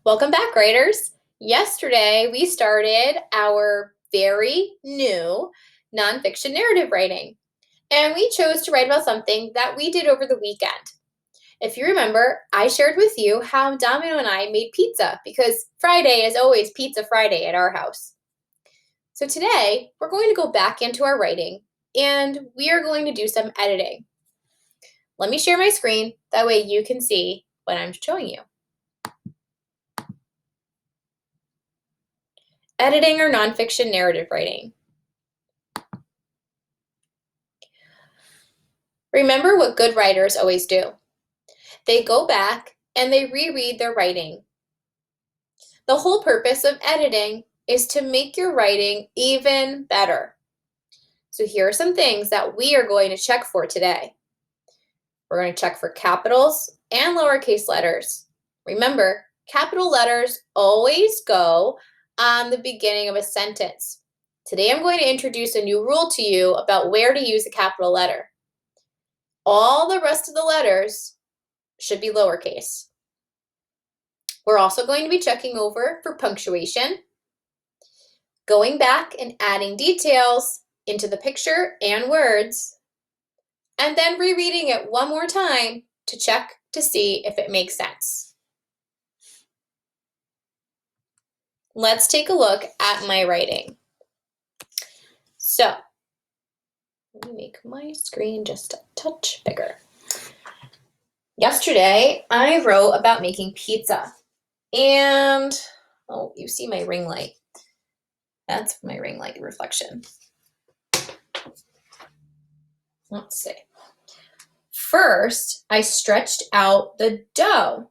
Welcome back, writers. Yesterday, we started our very new nonfiction narrative writing, and we chose to write about something that we did over the weekend. If you remember, I shared with you how Domino and I made pizza because Friday is always Pizza Friday at our house. So today, we're going to go back into our writing and we are going to do some editing. Let me share my screen, that way you can see what I'm showing you. Editing or nonfiction narrative writing. Remember what good writers always do. They go back and they reread their writing. The whole purpose of editing is to make your writing even better. So here are some things that we are going to check for today. We're going to check for capitals and lowercase letters. Remember, capital letters always go on the beginning of a sentence. Today I'm going to introduce a new rule to you about where to use a capital letter. All the rest of the letters should be lowercase. We're also going to be checking over for punctuation, going back and adding details into the picture and words, and then rereading it one more time to check to see if it makes sense. Let's take a look at my writing. So, let me make my screen just a touch bigger. Yesterday, I wrote about making pizza. And, oh, you see my ring light. That's my ring light reflection. Let's see. First, I stretched out the dough.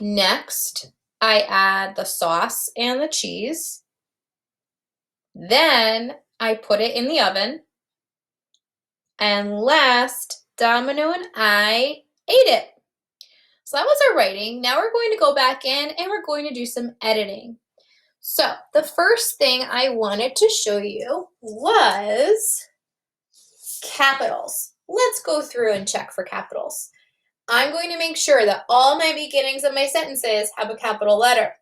Next, I add the sauce and the cheese. Then I put it in the oven. And last, Domino and I ate it. So that was our writing. Now we're going to go back in and we're going to do some editing. So the first thing I wanted to show you was capitals. Let's go through and check for capitals. I'm going to make sure that all my beginnings of my sentences have a capital letter.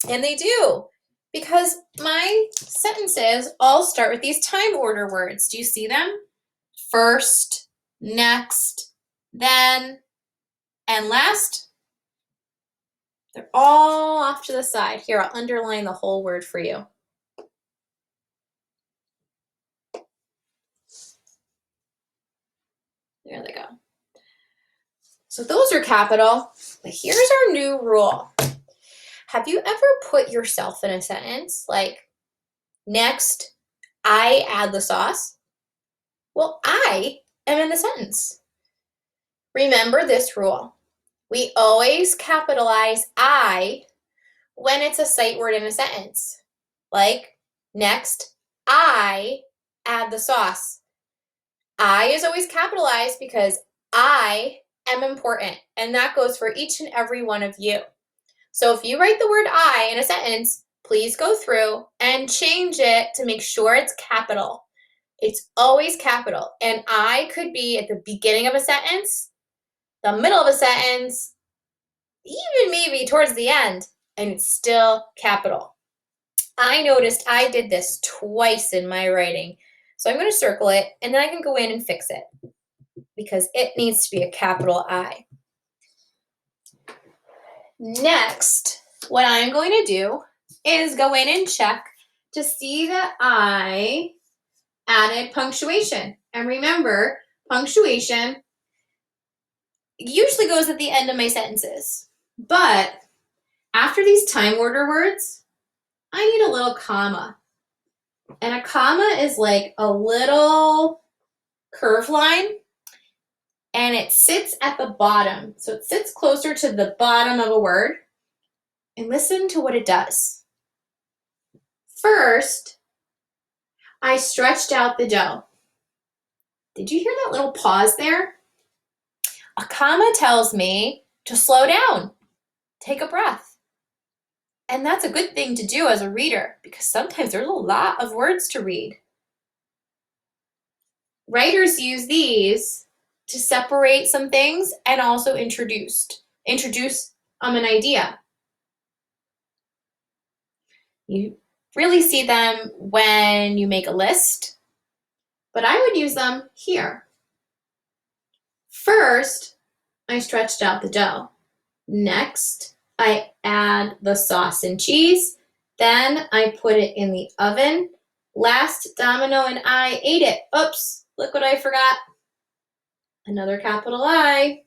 And they do, because my sentences all start with these time order words. Do you see them? First, next, then, and last. They're all off to the side. Here, I'll underline the whole word for you. There they go. So those are capital, but here's our new rule. Have you ever put yourself in a sentence like, next, I add the sauce? Well, I am in the sentence. Remember this rule. We always capitalize I when it's a sight word in a sentence. Like, next, I add the sauce. I is always capitalized because I am important, and that goes for each and every one of you. So if you write the word I in a sentence, please go through and change it to make sure it's capital. It's always capital, and I could be at the beginning of a sentence, the middle of a sentence, even maybe towards the end, and it's still capital. I noticed I did this twice in my writing. So I'm going to circle it, and then I can go in and fix it because it needs to be a capital I. Next, what I'm going to do is go in and check to see that I added punctuation. And remember, punctuation usually goes at the end of my sentences. But after these time order words, I need a little comma. And a comma is like a little curve line, and it sits at the bottom. So it sits closer to the bottom of a word. And listen to what it does. First, I stretched out the dough. Did you hear that little pause there? A comma tells me to slow down, take a breath. And that's a good thing to do as a reader because sometimes there's a lot of words to read. Writers use these to separate some things and also introduce an idea. You really see them when you make a list, but I would use them here. First, I stretched out the dough. Next, I add the sauce and cheese. Then I put it in the oven. Last, Domino and I ate it. Oops, look what I forgot. Another capital I.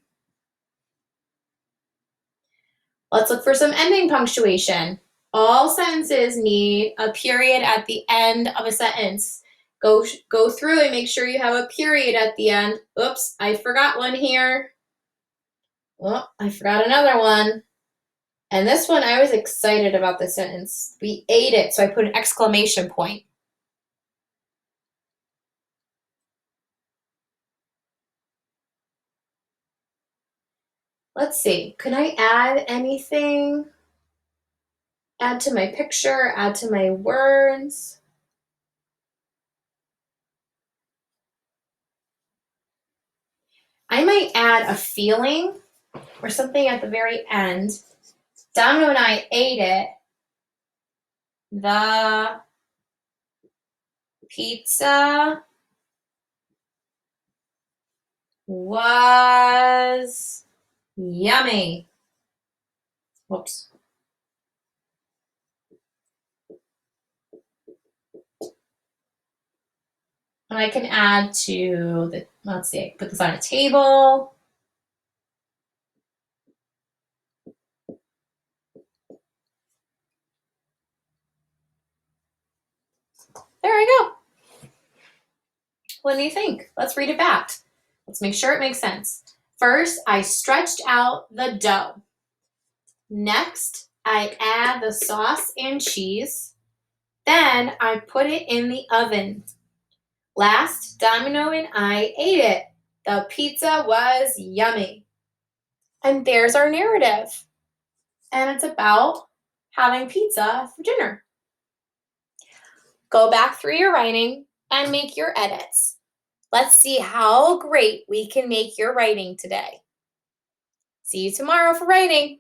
Let's look for some ending punctuation. All sentences need a period at the end of a sentence. Go through and make sure you have a period at the end. Oops, I forgot one here. Oh, I forgot another one. And this one, I was excited about the sentence. We ate it, so I put an exclamation point. Let's see, can I add anything? Add to my picture, add to my words. I might add a feeling or something at the very end. Domino and I ate it. The pizza was yummy. Whoops. And I can add to the, let's see, I put this on a table. There I go. What do you think? Let's read it back. Let's make sure it makes sense. First, I stretched out the dough. Next, I add the sauce and cheese. Then I put it in the oven. Last, Domino and I ate it. The pizza was yummy. And there's our narrative. And it's about having pizza for dinner. Go back through your writing and make your edits. Let's see how great we can make your writing today. See you tomorrow for writing.